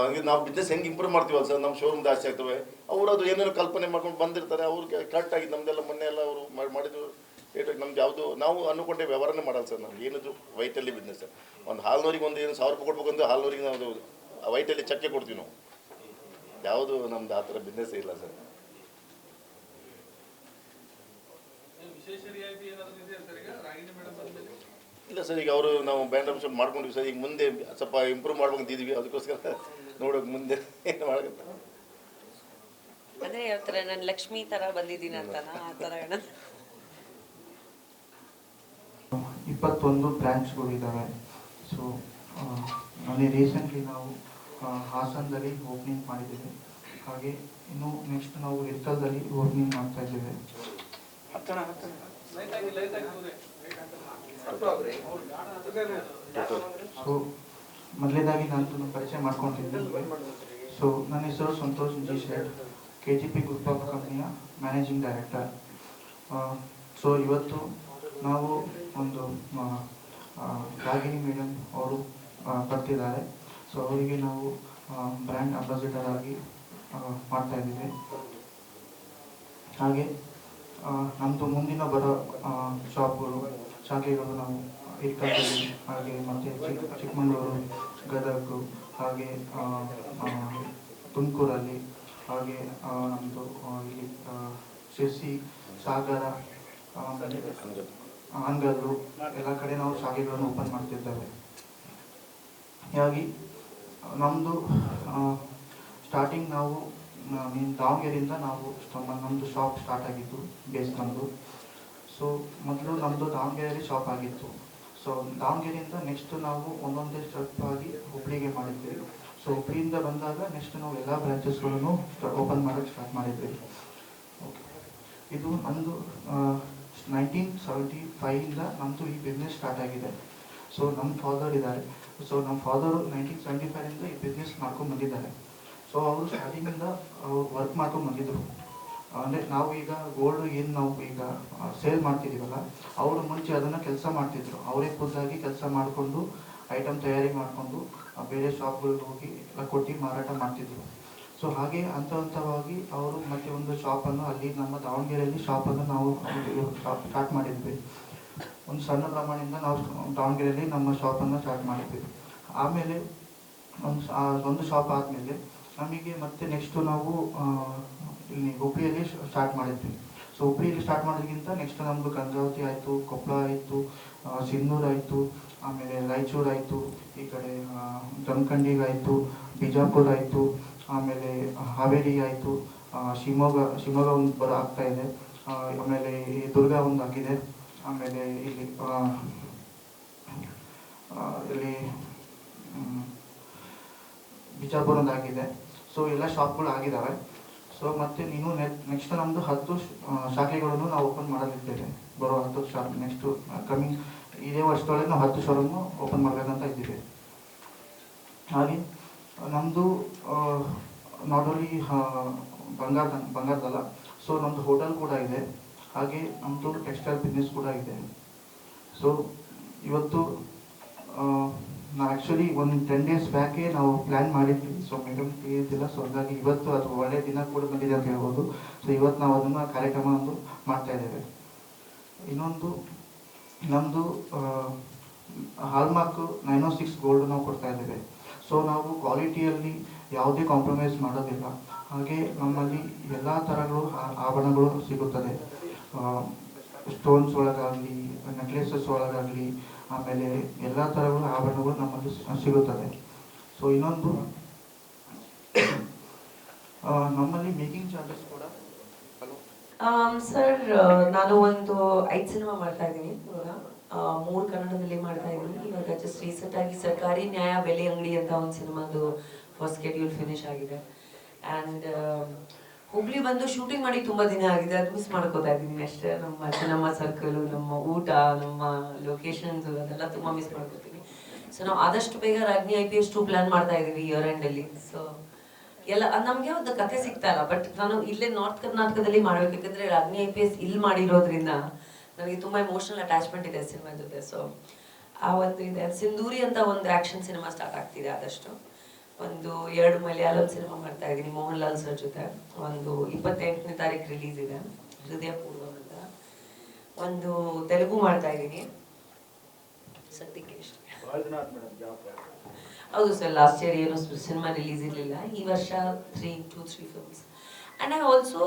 ಹಂಗೆ ನಾವು ಬಿಸ್ನೆಸ್ ಹೆಂಗೆ ಇಂಪ್ರೂವ್ ಮಾಡ್ತೀವಲ್ಲ ಸರ್, ನಮ್ಮ ಶೋರೂಮ್ ಜಾಸ್ತಿ ಆಗ್ತವೆ. ಅವರು ಅದು ಏನೇನೋ ಕಲ್ಪನೆ ಮಾಡ್ಕೊಂಡು ಬಂದಿರ್ತಾರೆ. ಅವ್ರಿಗೆ ಕರೆಕ್ಟಾಗಿ ನಮ್ಮದೆಲ್ಲ ಮೊನ್ನೆ ಎಲ್ಲ ಅವರು ಮಾಡಿದ್ರು ರೇಟಾಗಿ ನಮ್ದು ಯಾವುದು ನಾವು ಅಂದ್ಕೊಂಡೆ ವ್ಯವಹಾರನೇ ಮಾಡಲ್ಲ ಸರ್. ನಾವು ಏನಿದ್ರು ವೈಟಲ್ಲಿ ಬಿಸ್ನೆಸ್. ಒಂದು ಹಾಲ್ನವ್ರಿಗೆ ಒಂದು ಏನು 1000 ರೂಪಾಯಿ ಕೊಡ್ಬೇಕು ಅಂದ್ರೆ ಹಾಲ್ನವ್ರಿಗೆ ನಾವು ವೈಟಲ್ಲಿ ಚಕ್ಕೆ ಕೊಡ್ತೀವಿ ನಾವು. ಯಾವುದು ನಮ್ದು ಆ ಥರ ಬಿಸ್ನೆಸ್ ಇಲ್ಲ ಸರ್. ಇಲ್ಲ ಸರ್, ಈಗ ಅವರು ನಾವು ಬ್ರ್ಯಾಂಡ್ ಅಂಬಾಸಿಡರ್ ಮಾಡ್ಕೊಂಡಿವಿ ಸರ್. ಈಗ ಮುಂದೆ ಸ್ವಲ್ಪ ಇಂಪ್ರೂವ್ ಮಾಡ್ಬೇಕಂತಿದ್ವಿ, ಅದಕ್ಕೋಸ್ಕರ ನೋಡೋಕೆ ಮುಂದೆ ಏನು ಮಾಡಕತ್ತ. ಅಂದರೆ ಯಾವ ಥರ ನಾನು ಲಕ್ಷ್ಮಿ ಥರ ಬಂದಿದ್ದೀನಿ ಅಂತನಾ, ಆ ಥರ ಹೇಳೋದು. 21 ಬ್ರಾಂಚ್ಗಳು ಇದ್ದಾವೆ. ಸೊ ಮೊನ್ನೆ ರೀಸೆಂಟ್ಲಿ ನಾವು ಹಾಸನದಲ್ಲಿ ಓಪನಿಂಗ್ ಮಾಡಿದ್ದೇವೆ. ಹಾಗೆ ಇನ್ನು ನೆಕ್ಸ್ಟ್ ನಾವು ಇರ್ಕಲ್ದಲ್ಲಿ ಓಪನಿಂಗ್ ಮಾಡ್ತಾ ಇದ್ದೇವೆ. ಸೊ ಮೊದಲನೇದಾಗಿ ನಾನು ನನ್ನ ಪರಿಚಯ ಮಾಡ್ಕೊತಿದ್ದೇನೆ. ಸೊ ನನ್ನ ಹೆಸರು Santosh G Shet, KGP group of ಕಂಪ್ನಿಯ ಮ್ಯಾನೇಜಿಂಗ್ ಡೈರೆಕ್ಟರ್. ಸೊ ಇವತ್ತು ನಾವು ಒಂದು ರಾಗಿಣಿ ಮೇಡಮ್ ಅವರು ಬರ್ತಿದ್ದಾರೆ. ಸೊ ಅವರಿಗೆ ನಾವು ಬ್ರ್ಯಾಂಡ್ ಅಂಬಾಸಿಡರ್ ಆಗಿ ಮಾಡ್ತಾ ಇದ್ದೀವಿ. ಹಾಗೆ ನಮ್ಮದು ಮುಂದಿನ ಬರೋ ಶಾಪ್ಗಳು, ಶಾಖೆಗಳು ನಾವು ಇರ್ಕಲ್ದಲ್ಲಿ, ಹಾಗೆ ಮತ್ತು ಚಿಕ್ಕಮಗಳೂರು, ಗದಗ, ಹಾಗೆ ತುಮಕೂರಲ್ಲಿ, ಹಾಗೆ ನಮ್ಮದು ಇಲ್ಲಿ ಶಿರ್ಸಿ, ಸಾಗರ, ಹಾನಗಲ್ಲು ಎಲ್ಲ ಕಡೆ ನಾವು ಶಾಖೆಗಳನ್ನು ಓಪನ್ ಮಾಡ್ತಿದ್ದೇವೆ. ಹೀಗಾಗಿ ನಮ್ಮದು ಸ್ಟಾರ್ಟಿಂಗ್ ನಾವು ದಾವಣಗೆರೆಯಿಂದ ನಾವು ನಮ್ಮದು ಶಾಪ್ ಸ್ಟಾರ್ಟ್ ಆಗಿತ್ತು, ಬೇಸ್ ನಮ್ಮದು. ಸೊ ಮೊದಲು ನಮ್ಮದು ದಾವಣಗೆರೆಯಲ್ಲಿ ಶಾಪ್ ಆಗಿತ್ತು. ಸೊ ದಾವಣಗೆರೆಯಿಂದ ನೆಕ್ಸ್ಟ್ ನಾವು ಒಂದೊಂದೇ ಸ್ಟೆಪ್ ಆಗಿ ಹುಬ್ಳಿಗೆ ಮಾಡಿದ್ವಿ. ಸೊ ಹುಬ್ಳಿಯಿಂದ ಬಂದಾಗ ನೆಕ್ಸ್ಟ್ ನಾವು ಎಲ್ಲ ಬ್ರಾಂಚಸ್ಗಳನ್ನು ಓಪನ್ ಮಾಡೋಕ್ಕೆ ಸ್ಟಾರ್ಟ್ ಮಾಡಿದ್ವಿ. ಓಕೆ, ಇದು ನಮ್ಮದು 1975ಇಂದ ನಮ್ಮದು ಈ ಬಿಸ್ನೆಸ್ ಸ್ಟಾರ್ಟ್ ಆಗಿದೆ. ಸೊ ನಮ್ಮ ಫಾದರ್ ಇದ್ದಾರೆ. ಸೊ ನಮ್ಮ ಫಾದರು 1975ಇಂದ ಈ ಬಿಸ್ನೆಸ್ ಮಾಡ್ಕೊಂಡು ಬಂದಿದ್ದಾರೆ. ಸೊ ಅವರು ಸ್ಟಾರ್ಟಿಂಗಿಂದ ಅವ್ರು ವರ್ಕ್ ಮಾಡ್ಕೊಂಡು ಬಂದಿದ್ದರು. ಅಂದರೆ ನಾವು ಈಗ ಗೋಲ್ಡ್ ಏನು ನಾವು ಈಗ ಸೇಲ್ ಮಾಡ್ತಿದ್ದೀವಲ್ಲ, ಅವರು ಮುಂಚೆ ಅದನ್ನು ಕೆಲಸ ಮಾಡ್ತಿದ್ರು. ಅವರೇ ಖುದ್ದಾಗಿ ಕೆಲಸ ಮಾಡಿಕೊಂಡು ಐಟಮ್ ತಯಾರಿ ಮಾಡಿಕೊಂಡು ಬೇರೆ ಶಾಪ್ಗಳಿಗೆ ಹೋಗಿ ಎಲ್ಲ ಕೊಟ್ಟು ಮಾರಾಟ ಮಾಡ್ತಿದ್ರು. ಸೊ ಹಾಗೆ ಹಂತವಾಗಿ ಅವರು ಮತ್ತೆ ಒಂದು ಶಾಪನ್ನು ಅಲ್ಲಿ ನಮ್ಮ ದಾವಣಗೆರೆಯಲ್ಲಿ ಶಾಪನ್ನು ನಾವು ಸ್ಟಾರ್ಟ್ ಮಾಡಿದ್ವಿ. ಒಂದು ಸಣ್ಣ ಪ್ರಮಾಣದಿಂದ ನಾವು ದಾವಣಗೆರೆಯಲ್ಲಿ ನಮ್ಮ ಶಾಪನ್ನು ಸ್ಟಾರ್ಟ್ ಮಾಡಿದ್ವಿ. ಆಮೇಲೆ ಒಂದು ಶಾಪ್ ಆದಮೇಲೆ ನಮಗೆ ಮತ್ತೆ ನೆಕ್ಸ್ಟು ನಾವು ಇಲ್ಲಿ ಹುಬ್ಳಿಯಲ್ಲಿ ಸ್ಟಾರ್ಟ್ ಮಾಡಿದ್ವಿ. ಸೊ ಹುಬ್ಳಿಯಲ್ಲಿ ಸ್ಟಾರ್ಟ್ ಮಾಡೋದಕ್ಕಿಂತ ನೆಕ್ಸ್ಟ್ ನಮ್ಮದು ಗಂಗಾವತಿ ಆಯಿತು, ಕೊಪ್ಪಳ ಆಯಿತು, ಸಿನ್ನೂರು ಆಯಿತು, ಆಮೇಲೆ ರಾಯಚೂರು ಆಯಿತು, ಈ ಕಡೆ ಜಮಖಂಡಿಗಾಯಿತು, ಬಿಜಾಪುರ ಆಯಿತು, ಆಮೇಲೆ ಹಾವೇರಿ ಆಯಿತು, ಶಿವಮೊಗ್ಗ ಒಂದು ಆಗ್ತಾ ಇದೆ, ಆಮೇಲೆ ಈ ದುರ್ಗ ಒಂದು ಆಗಿದೆ, ಆಮೇಲೆ ಇಲ್ಲಿ ಬಿಜಾಪುರ ಒಂದು ಆಗಿದೆ. ಸೊ ಎಲ್ಲ ಶಾಪ್ಗಳು ಆಗಿದ್ದಾವೆ. ಸೊ ಮತ್ತು ನೀನು ನೆಕ್ಸ್ಟ್ ನಮ್ಮದು 10 ಶಾಖೆಗಳನ್ನು ನಾವು ಓಪನ್ ಮಾಡಲಿದ್ದೇವೆ. ಬರೋ 10 ಶಾಪ್ ನೆಕ್ಸ್ಟು ಕಮಿಂಗ್ ಇದೇ ವರ್ಷದೊಳಗೆ ನಾವು 10 ಶೋರೂಮು ಓಪನ್ ಮಾಡಬೇಕಂತ ಇದ್ದೀವಿ. ಹಾಗೆ ನಮ್ಮದು ನಾಟ್ ಓನ್ಲಿ ಬಂಗಾರದಲ್ಲ, ಸೊ ನಮ್ಮದು ಹೋಟೆಲ್ ಕೂಡ ಇದೆ. ಹಾಗೆ ನಮ್ಮದು ಟೆಕ್ಸ್ಟೈಲ್ ಬಿಸ್ನೆಸ್ ಕೂಡ ಇದೆ. ಸೊ ಇವತ್ತು ನಾವು ಆ್ಯಕ್ಚುಲಿ ಒಂದು 10 ಡೇಸ್ ಬ್ಯಾಕೇ ನಾವು ಪ್ಲ್ಯಾನ್ ಮಾಡಿದ್ವಿ. ಸೊ ಮೇಡಮ್ ತಿಳಿದಿಲ್ಲ. ಸೊ ಹಾಗಾಗಿ ಇವತ್ತು ಅದು ಒಳ್ಳೆಯ ದಿನ ಕೂಡ ಬಂದಿದೆ ಅಂತ ಹೇಳ್ಬೋದು. ಸೊ ಇವತ್ತು ನಾವು ಅದನ್ನು ಕಾರ್ಯಕ್ರಮ ಒಂದು ಮಾಡ್ತಾ ಇದ್ದೇವೆ. ಇನ್ನೊಂದು ನಮ್ಮದು ಹಾಲ್ಮಾರ್ಕ್ 906 ಗೋಲ್ಡ್ ನಾವು ಕೊಡ್ತಾ ಇದ್ದೇವೆ. ಸೊ ನಾವು ಕ್ವಾಲಿಟಿಯಲ್ಲಿ ಯಾವುದೇ ಕಾಂಪ್ರಮೈಸ್ ಮಾಡೋದಿಲ್ಲ. ಹಾಗೆ ನಮ್ಮಲ್ಲಿ ಎಲ್ಲ ಥರಗಳು ಆಭರಣಗಳು ಸಿಗುತ್ತದೆ. ಸ್ಟೋನ್ಸ್ ಒಳಗಾಗಲಿ, ನೆಕ್ಲೆಸಸ್ ಒಳಗಾಗಲಿ, ಆಮೇಲೆ ಎಲ್ಲ ಥರಗಳ ಆಭರಣಗಳು ನಮ್ಮಲ್ಲಿ ಸಿಗುತ್ತದೆ. ಸೊ ಇನ್ನೊಂದು ನಮ್ಮಲ್ಲಿ ಮೇಕಿಂಗ್ ಚಾರ್ಜಸ್ ಕೂಡ. ಸರ್, ನಾನು ಒಂದು 5 ಸಿನಿಮಾ ಮಾಡ್ತಾ ಇದ್ದೀನಿ ಇವಾಗ. 3 ಕನ್ನಡದಲ್ಲಿ ಮಾಡ್ತಾ ಇದ್ದೀನಿ. ಇವಾಗ ಜಸ್ಟ್ ರೀಸೆಂಟ್ ಆಗಿ ಸರ್ಕಾರಿ ನ್ಯಾಯ ಬೆಲೆ ಅಂಗಡಿ ಅಂತ ಒಂದು ಸಿನಿಮಾದು ಫಸ್ಟ್ ಶೆಡ್ಯೂಲ್ ಫಿನಿಶ್ ಆಗಿದೆ. ಆ್ಯಂಡ್ ಹುಬ್ಳಿ ಬಂದು ಶೂಟಿಂಗ್ ಮಾಡಿ ತುಂಬ ದಿನ ಆಗಿದೆ. ಅದು ಮಿಸ್ ಮಾಡ್ಕೋತಾ ಇದ್ದೀನಿ ಅಷ್ಟೇ. ನಮ್ಮ ಸರ್ಕಲು, ನಮ್ಮ ಊಟ, ನಮ್ಮ ಲೊಕೇಶನ್ಸು ಅದೆಲ್ಲ ತುಂಬ ಮಿಸ್ ಮಾಡ್ಕೋತೀವಿ. ಸೊ ನಾವು ಆದಷ್ಟು ಬೇಗ ರಾಗಿಣಿ IPS 2 ಪ್ಲಾನ್ ಮಾಡ್ತಾ ಇದ್ದೀವಿ ಇಯರ್ ಎಂಡಲ್ಲಿ. ಸೊ ಎಲ್ಲ ನಮಗೆ ಒಂದು ಕತೆ ಸಿಗ್ತಾ ಇಲ್ಲ. ಬಟ್ ನಾನು ಇಲ್ಲೇ ನಾರ್ತ್ ಕರ್ನಾಟಕದಲ್ಲಿ ಮಾಡಬೇಕು, ಯಾಕಂದರೆ ರಾಗಿಣಿ IPS ಇಲ್ಲಿ ಮಾಡಿರೋದ್ರಿಂದ ನನಗೆ ತುಂಬ ಎಮೋಷನಲ್ ಅಟ್ಯಾಚ್ಮೆಂಟ್ ಇದೆ ಸಿನಿಮಾ ಜೊತೆ. ಸೊ ಆ ಒಂದು ಇದೆ. ಸಿಂಧೂರಿ ಅಂತ ಒಂದು ಆ್ಯಕ್ಷನ್ ಸಿನಿಮಾ ಸ್ಟಾರ್ಟ್ ಆಗ್ತಿದೆ. ಆದಷ್ಟು ಒಂದು 2 ಮಲಯಾಳಂ ಸಿನಿಮಾ ಮಾಡ್ತಾ ಇದ್ದೀನಿ ಮೋಹನ್ ಲಾಲ್ ಸರ್ ಜೊತೆ. ಒಂದು 28ನೇ ತಾರೀಕು ರಿಲೀಸ್ ಇದೆ, ಹೃದಯ ಪೂರ್ವಂ ಅಂತ. ಒಂದು ತೆಲುಗು ಮಾಡ್ತಾ ಇದ್ದೀನಿ ಸದ್ಯಕ್ಕೆ ಇಷ್ಟ. ಹೌದು ಸರ್, ಲಾಸ್ಟ್ ಇಯರ್ ಏನು ಸಿನಿಮಾ ರಿಲೀಸ್ ಇರಲಿಲ್ಲ. ಈ ವರ್ಷ 3 ಫಿಲ್ಮ್ಸ್. ಆ್ಯಂಡ್ ಐ ಆಲ್ಸೋ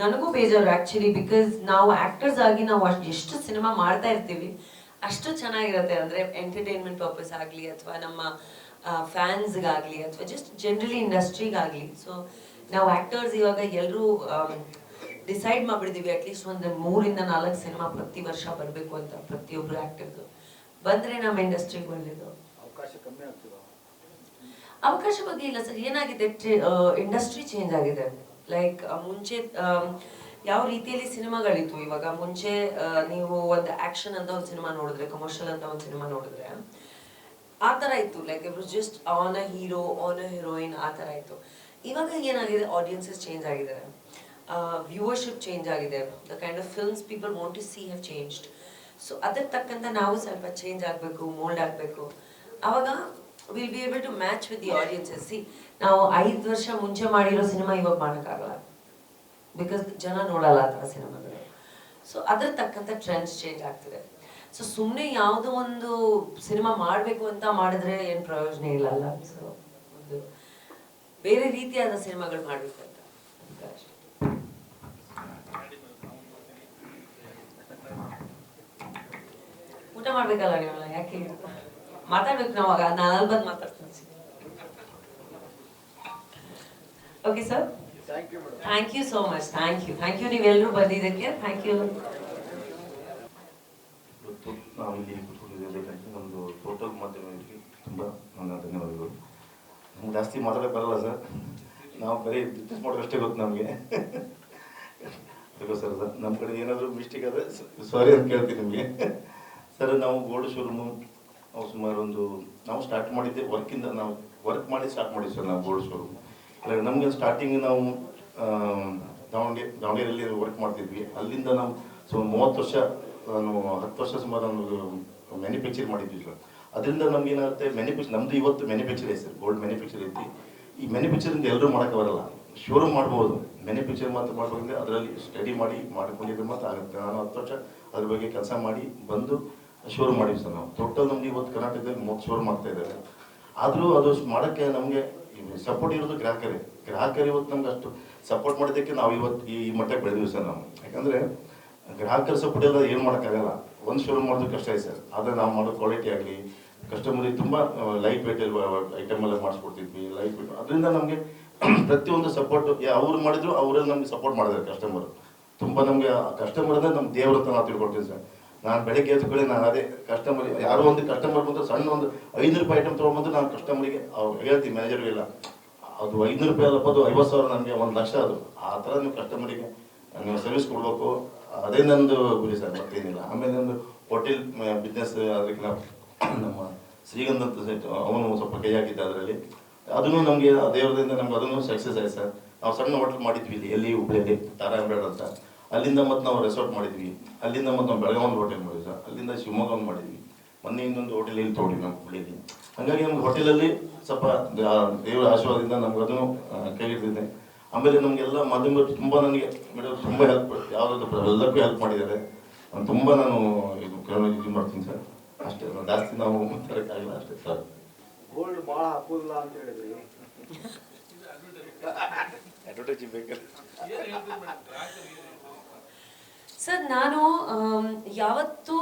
ನನಗೂ ಬೇಜಾರು ಆ್ಯಕ್ಚುಲಿ, ಬಿಕಾಸ್ ನಾವು ಆ್ಯಕ್ಟರ್ಸ್ ಆಗಿ ನಾವು ಎಷ್ಟು ಸಿನಿಮಾ ಮಾಡ್ತಾ ಇರ್ತೀವಿ ಅಷ್ಟು ಚೆನ್ನಾಗಿರುತ್ತೆ. ಅಂದರೆ ಎಂಟರ್ಟೈನ್ಮೆಂಟ್ ಪರ್ಪಸ್ ಆಗಲಿ, ಅಥವಾ ನಮ್ಮ ಫ್ಯಾನ್ಸ್ಗಾಗಲಿ, ಅಥವಾ ಜಸ್ಟ್ ಜನರಲಿ ಇಂಡಸ್ಟ್ರಿಗಾಗಲಿ. ಸೊ ನಾವು ಆ್ಯಕ್ಟರ್ಸ್ ಇವಾಗ ಎಲ್ಲರೂ ಡಿಸೈಡ್ ಮಾಡಿಬಿಡ್ತೀವಿ ಅಟ್ಲೀಸ್ಟ್ ಒಂದು 3 ಇಂದ 4 ಸಿನಿಮಾ ಪ್ರತಿ ವರ್ಷ ಬರಬೇಕು ಅಂತ. ಪ್ರತಿಯೊಬ್ಬರು ಆ್ಯಕ್ಟರ್ಸು ಬಂದರೆ ನಮ್ಮ ಇಂಡಸ್ಟ್ರಿಗೆ ಒಳ್ಳೆಯದು. ಅವಕಾಶ ಕಮ್ಮಿ ಆಗ್ತದೆ. ಅವಕಾಶ ಬಗ್ಗೆ ಇಲ್ಲ ಸರ್, ಏನಾಗಿದೆ ಇಂಡಸ್ಟ್ರಿ ಚೇಂಜ್ ಆಗಿದೆ. ಲೈಕ್ ಮುಂಚೆ ಯಾವ ರೀತಿಯಲ್ಲಿ ಸಿನಿಮಾಗಳಿತ್ತು, ಇವಾಗ ಮುಂಚೆ ನೀವು ಒಂದು ಆಕ್ಷನ್ ಅಂತ ಒಂದು ಸಿನಿಮಾ ನೋಡಿದ್ರೆ, ಕಮರ್ಷಿಯಲ್ ಅಂತ ಒಂದು ಸಿನಿಮಾ ನೋಡಿದ್ರೆ ಆ ಥರ ಇತ್ತು. Like it was just on a hero, on a heroine, ಆ ಥರ ಇತ್ತು. ಇವಾಗ ಏನಾಗಿದೆ, ಆಡಿಯನ್ಸಸ್ ಚೇಂಜ್ ಆಗಿದ್ದಾರೆ, ವ್ಯೂವರ್ಶಿಪ್ ಚೇಂಜ್ ಆಗಿದೆ, the kind of films people want to see have changed. So ಅದಕ್ಕೆ ತಕ್ಕಂತ ನಾವು ಸ್ವಲ್ಪ ಚೇಂಜ್ ಆಗಬೇಕು, ಮೋಲ್ಡ್ ಆಗಬೇಕು. ಆವಾಗ will be able to match with the audiences. See, ನಾವು 5 ವರ್ಷ ಮುಂಚೆ ಮಾಡಿರೋ ಸಿನಿಮಾ ಇವಾಗ ಮಾಡೋಕ್ಕಾಗಲ್ಲ, ಬಿಕಾಸ್ ಜನ ನೋಡಲ್ಲ ಆ ಥರ ಸಿನಿಮಾಗಳು. ಸೊ ಅದ್ರ ತಕ್ಕಂಥ ಟ್ರೆಂಡ್ಸ್ ಚೇಂಜ್ ಆಗ್ತಿದೆ. ಸೊ ಸುಮ್ಮನೆ ಯಾವುದೋ ಒಂದು ಸಿನಿಮಾ ಮಾಡಬೇಕು ಅಂತ ಮಾಡಿದ್ರೆ ಏನು ಪ್ರಯೋಜನ ಇಲ್ಲಲ್ಲ. ಸೊ ಒಂದು ಬೇರೆ ರೀತಿಯಾದ ಸಿನಿಮಾಗಳು ಮಾಡಬೇಕು ಅಂತ ಅಷ್ಟೇ. ಊಟ ಮಾಡ್ಬೇಕಲ್ಲ ನೀವೆಲ್ಲ, ಯಾಕೆ ಮಾತಾಡ್ಬೇಕು ನಾವಾಗ, ನಾನು ಬಂದು ಮಾತಾಡ್ತೀನಿ. Okay sir, thank you so much. Thank you ನೀವೆಲ್ಲರೂ ಬಂದಿದ್ದಕ್ಕೆ. Thank you. ಇವತ್ತು ನಾವು ಇಲ್ಲಿ ಕೂತ್ಕೊಂಡಿದ್ದೇವೆ, ಒಂದು ಟೋಟಲ್ ಮಾಧ್ಯಮಗಳಿಗೆ ತುಂಬ ನನ್ನ ಧನ್ಯವಾದಗಳು. ನಮ್ಗೆ ಜಾಸ್ತಿ ಮಾತಾಡೋಕೆ ಬರಲ್ಲ ಸರ್, ನಾವು ಬರೀ ಬಿಸ್ನೆಸ್ ಮಾಡೋದಷ್ಟೇ ಗೊತ್ತು ನಮಗೆ. ಸರ್ ನಮ್ಮ ಕಡೆ ಏನಾದರೂ ಮಿಸ್ಟೇಕ್ ಆದರೆ ಸಾರಿ ಅಂತ ಕೇಳ್ತೀನಿ ನಿಮಗೆ. ಸರ್, ನಾವು ಗೋಲ್ಡ್ ಶೋರೂಮು ಸುಮಾರು ನಾವು ಸ್ಟಾರ್ಟ್ ಮಾಡಿದ್ದೆ ವರ್ಕಿಂದ, ನಾವು ವರ್ಕ್ ಮಾಡಿ ಸ್ಟಾರ್ಟ್ ಮಾಡಿದ್ವಿ ಸರ್ ನಾವು ಗೋಲ್ಡ್ ಶೋರೂಮ್. ಇಲ್ಲ, ನಮಗೆ ಸ್ಟಾರ್ಟಿಂಗ್ ನಾವು ದಾವಣಗೆರೆಯಲ್ಲಿ ವರ್ಕ್ ಮಾಡ್ತಿದ್ವಿ. ಅಲ್ಲಿಂದ ನಾವು 30 ವರ್ಷ, ನಾನು 10 ವರ್ಷ ಸುಮಾರು ಒಂದು ಮ್ಯಾನುಫ್ಯಾಕ್ಚರ್ ಮಾಡಿದ್ವಿ ಸರ್. ಅದರಿಂದ ನಮ್ಗೆ ಏನಾಗುತ್ತೆ, ನಮ್ಮದು ಇವತ್ತು ಮ್ಯಾನುಫ್ಯಾಕ್ಚರ್ ಐತೆ ಸರ್, ಗೋಲ್ಡ್ ಮ್ಯಾನುಫ್ಯಾಕ್ಚರ್ ಐತಿ. ಈ ಮ್ಯಾನುಫ್ಯಾಕ್ಚರಿಂದ ಎಲ್ಲರೂ ಮಾಡೋಕ್ಕೆ ಬರಲ್ಲ, ಶೋರೂಮ್ ಮಾಡ್ಬೋದು. ಮ್ಯಾನುಫ್ಯಾಕ್ಚರ್ ಮಾತ್ರ ಮಾಡ್ಬೇಕಂದ್ರೆ ಅದರಲ್ಲಿ ಸ್ಟಡಿ ಮಾಡ್ಕೊಂಡಿದ್ರೆ ಮಾತ್ರ ಆಗುತ್ತೆ. ನಾನು 10 ವರ್ಷ ಅದ್ರ ಬಗ್ಗೆ ಕೆಲಸ ಮಾಡಿ ಬಂದು ಶೋರೂಮ್ ಮಾಡಿದ್ವಿ ಸರ್ ನಾವು. ಟೋಟಲ್ ನಮ್ಗೆ ಇವತ್ತು ಕರ್ನಾಟಕದಲ್ಲಿ 30 ಶೋರೂಮ್ ಆಗ್ತಾ ಇದ್ದಾರೆ. ಆದರೂ ಅದು ಮಾಡೋಕ್ಕೆ ನಮಗೆ ಸಪೋರ್ಟ್ ಇರೋದು ಗ್ರಾಹಕರು ಇವತ್ತು ನಮ್ಗೆ ಅಷ್ಟು ಸಪೋರ್ಟ್ ಮಾಡೋದಕ್ಕೆ ನಾವು ಇವತ್ತು ಈ ಮಟ್ಟಕ್ಕೆ ಬೆಳೆದಿವಿ ಸರ್ ನಾವು. ಯಾಕಂದರೆ ಗ್ರಾಹಕರ ಸಪೋರ್ಟ್ ಎಲ್ಲ ಏನು ಮಾಡೋಕ್ಕಾಗಲ್ಲ, ಒಂದು ಶೋರೂಮ್ ಮಾಡೋದು ಕಷ್ಟ ಇದೆ ಸರ್. ಆದರೆ ನಾವು ಮಾಡೋ ಕ್ವಾಲಿಟಿ ಆಗಲಿ, ಕಸ್ಟಮರಿಗೆ ತುಂಬ ಲೈಟ್ ವೇಟಲ್ಲಿ ಐಟಮ್ ಎಲ್ಲ ಮಾಡಿಸ್ಕೊಡ್ತಿದ್ವಿ, ಲೈಟ್ ವೇಟ್. ಅದರಿಂದ ನಮಗೆ ಪ್ರತಿಯೊಂದು ಸಪೋರ್ಟ್ ಅವ್ರು ಮಾಡಿದ್ರು, ಅವರಲ್ಲಿ ನಮಗೆ ಸಪೋರ್ಟ್ ಮಾಡಿದ್ದಾರೆ ಕಸ್ಟಮರು. ತುಂಬ ನಮಗೆ ಕಸ್ಟಮರ್ ಅಂದರೆ ನಮ್ಮ ದೇವ್ರ ಅಂತ ನಾವು ತಿಳ್ಕೊಳ್ತೀವಿ ಸರ್. ನಾನು ಬೆಳಗ್ಗೆ ಎದ್ದುಕೊಳ್ಳಿ ನಾನು ಅದೇ ಕಸ್ಟಮರ್, ಯಾರೋ ಒಂದು ಕಸ್ಟಮರ್ ಬಂದು ಸಣ್ಣ ಒಂದು 500 ರೂಪಾಯಿ ಐಟಮ್ ತೊಗೊಂಡ್ಬಂದು ನಾನು ಕಸ್ಟಮರಿಗೆ ಅವ್ರು ಹೇಳ್ತೀವಿ, ಮ್ಯಾನೇಜರ್ಗೆಲ್ಲ, ಅದು 500 ರೂಪಾಯಿ ಅಲ್ಲಪ್ಪ, ಅದು 50,000 ನನಗೆ 1 ಲಕ್ಷ. ಅದು ಆ ಥರ ನೀವು ಕಸ್ಟಮರಿಗೆ ನೀವು ಸರ್ವಿಸ್ ಕೊಡಬೇಕು, ಅದೇ ನಂದು ಗುರಿ ಸರ್, ಮತ್ತೇನಿಲ್ಲ. ಆಮೇಲೆ ನಂದು ಹೋಟೆಲ್ ಬಿಸ್ನೆಸ್, ಅದಕ್ಕೆ ನಾವು ನಮ್ಮ ಶ್ರೀಗಂಧ ಅಂತ ಸೆಟ್ ಅವನು ಸ್ವಲ್ಪ ಕೈ ಹಾಕಿದ್ದ ಅದರಲ್ಲಿ. ಅದನ್ನು ನಮಗೆ ದೇವರದಿಂದ ನಮ್ಗೆ ಅದನ್ನು ಸಕ್ಸಸ್ ಆಯ್ತು ಸರ್. ನಾವು ಸಣ್ಣ ಹೋಟೆಲ್ ಮಾಡಿದ್ವಿ ಇಲ್ಲಿ, ಎಲ್ಲಿ ಹುಬ್ಳಿಯಲ್ಲಿ ತಾರಾ ಎಂಬ್ರಾಯ್ಡ್ ಅಂತ. ಅಲ್ಲಿಂದ ಮತ್ತು ನಾವು ರೆಸಾರ್ಟ್ ಮಾಡಿದ್ವಿ. ಅಲ್ಲಿಂದ ಮತ್ತು ನಾವು ಬೆಳಗಾವಿ ಹೋಟೆಲ್ ಮಾಡಿದ್ವಿ ಸರ್. ಅಲ್ಲಿಂದ ಶಿವಮೊಗ್ಗ ಒಂದು ಮಾಡಿದ್ವಿ. ಮೊನ್ನೆ ಇನ್ನೊಂದು ಹೋಟೆಲ್ ಇಲ್ಲಿ ತೊಗೊಂಡ್ವಿ ನಾವು ಹುಬ್ಳಿಯಲ್ಲಿ. ಹಾಗಾಗಿ ನಮ್ಗೆ ಹೋಟೆಲಲ್ಲಿ ಸ್ವಲ್ಪ ದೇವರ ಆಶೀರ್ವಾದದಿಂದ ನಮ್ಗೆ ಅದನ್ನು ಕೈ ಹಿಡಿದಿದೆ. ಆಮೇಲೆ ನಮಗೆಲ್ಲ ಮಾಧ್ಯಮಗಳು ತುಂಬ ನನಗೆ ಮೇಡಮ್ ತುಂಬ ಹೆಲ್ಪ್, ಯಾವುದಾದ್ರು ಎಲ್ಲರಿಗೂ ಹೆಲ್ಪ್ ಮಾಡಿದ್ದಾರೆ. ನಾನು ತುಂಬ ಇದು ಮಾಡ್ತೀನಿ ಸರ್. ಅಷ್ಟೇ, ಜಾಸ್ತಿ ನಾವು ಮಾತಾಡೋಕ್ಕಾಗಲ್ಲ ಅಷ್ಟೇ ಸರ್. ಗೋಲ್ಡ್ ಭಾಳ ಹಾಕೋದಿಲ್ಲ ಅಂತ ಹೇಳಿದ್ರಿ, ಅಡ್ವರ್ಟೈಸಿಂಗ್ ಬೇಕಲ್ಲ ಸರ್. ನಾನು ಯಾವತ್ತೂ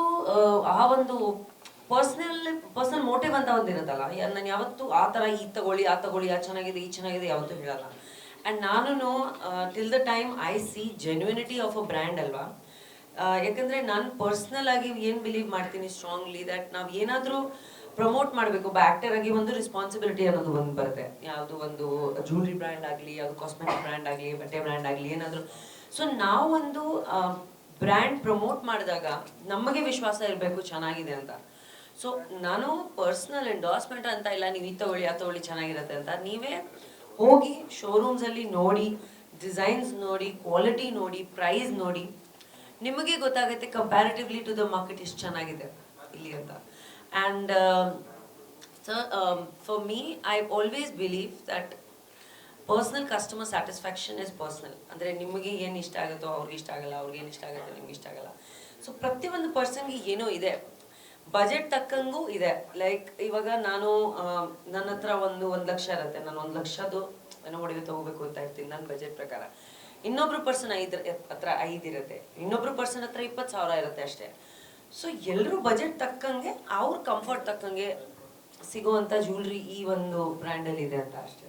ಆ ಒಂದು ಪರ್ಸನಲ್ ಮೋಟಿವ್ ಅಂತ ಒಂದಿರುತ್ತಲ್ಲ, ನಾನು ಯಾವತ್ತೂ ಆ ಥರ ಈ ತಗೊಳ್ಳಿ ಆ ಚೆನ್ನಾಗಿದೆ ಈ ಚೆನ್ನಾಗಿದೆ ಯಾವತ್ತೂ ಹೇಳಲ್ಲ. ಆ್ಯಂಡ್ ನಾನು till the time I C genuinity of a brand ಅಲ್ವಾ. ಯಾಕಂದರೆ ನಾನು ಪರ್ಸ್ನಲ್ ಆಗಿ ಏನು ಬಿಲೀವ್ ಮಾಡ್ತೀನಿ ಸ್ಟ್ರಾಂಗ್ಲಿ, ದಟ್ ನಾವು ಏನಾದರೂ ಪ್ರಮೋಟ್ ಮಾಡಬೇಕು, ಒಬ್ಬ ಆ್ಯಕ್ಟರ್ ಆಗಿ ಒಂದು ರೆಸ್ಪಾನ್ಸಿಬಿಲಿಟಿ ಅನ್ನೋದು ಒಂದು ಬರುತ್ತೆ. ಯಾವುದು ಒಂದು ಜ್ಯುವೆಲ್ರಿ ಬ್ರ್ಯಾಂಡ್ ಆಗಲಿ, ಯಾವುದು ಕಾಸ್ಮೆಟಿಕ್ ಬ್ರ್ಯಾಂಡ್ ಆಗಲಿ, ಬಟ್ಟೆ ಬ್ರ್ಯಾಂಡ್ ಆಗಲಿ, ಏನಾದರೂ. ಸೊ ನಾವೊಂದು ಬ್ರ್ಯಾಂಡ್ ಪ್ರಮೋಟ್ ಮಾಡಿದಾಗ ನಮಗೆ ವಿಶ್ವಾಸ ಇರಬೇಕು ಚೆನ್ನಾಗಿದೆ ಅಂತ. ಸೊ ನಾನು ಪರ್ಸ್ನಲ್ ಎಂಡೋರ್ಸ್ಮೆಂಟ್ ಅಂತ ಇಲ್ಲ, ನೀವು ಈ ತಗೊಳ್ಳಿ ಚೆನ್ನಾಗಿರುತ್ತೆ ಅಂತ. ನೀವೇ ಹೋಗಿ ಶೋರೂಮ್ಸಲ್ಲಿ ನೋಡಿ, ಡಿಸೈನ್ಸ್ ನೋಡಿ, ಕ್ವಾಲಿಟಿ ನೋಡಿ, ಪ್ರೈಸ್ ನೋಡಿ, ನಿಮಗೆ ಗೊತ್ತಾಗುತ್ತೆ ಕಂಪ್ಯಾರಿಟಿವ್ಲಿ ಟು ದ ಮಾರ್ಕೆಟ್ ಎಷ್ಟು ಚೆನ್ನಾಗಿದೆ ಇಲ್ಲಿ ಅಂತ. And for me I always believe that personal customer satisfaction is personal. ಅಂದರೆ ನಿಮಗೆ ಏನು ಇಷ್ಟ ಆಗುತ್ತೋ ಅವ್ರಿಗೆ ಇಷ್ಟ ಆಗಲ್ಲ, ಅವ್ರಿಗೆ ಏನು ಇಷ್ಟ ಆಗುತ್ತೆ ನಿಮ್ಗೆ ಇಷ್ಟ ಆಗಲ್ಲ. ಸೊ ಪ್ರತಿಯೊಂದು ಪರ್ಸನ್ಗೆ ಏನೋ ಇದೆ, ಬಜೆಟ್ ತಕ್ಕಂಗೂ ಇದೆ. ಲೈಕ್ ಇವಾಗ ನಾನು ನನ್ನ ಹತ್ರ ಒಂದು 1 ಲಕ್ಷ ಇರುತ್ತೆ, ನಾನು 1 ಲಕ್ಷದ್ದು ಏನೋ ಒಡವೆ ತಗೋಬೇಕು ಅಂತ ಇರ್ತೀನಿ ನನ್ನ ಬಜೆಟ್ ಪ್ರಕಾರ. ಇನ್ನೊಬ್ರು ಪರ್ಸನ್ ಹತ್ರ 5 ಇರುತ್ತೆ, ಇನ್ನೊಬ್ರು ಪರ್ಸನ್ ಹತ್ರ 20,000 ಇರುತ್ತೆ ಅಷ್ಟೇ. ಸೊ ಎಲ್ಲರೂ ಬಜೆಟ್ ತಕ್ಕಂಗೆ, ಅವ್ರ ಕಂಫರ್ಟ್ ತಕ್ಕಂಗೆ ಸಿಗುವಂಥ ಜ್ಯುವೆಲ್ರಿ ಈ ಒಂದು ಬ್ರ್ಯಾಂಡಲ್ಲಿ ಇದೆ ಅಂತ ಅಷ್ಟೇ.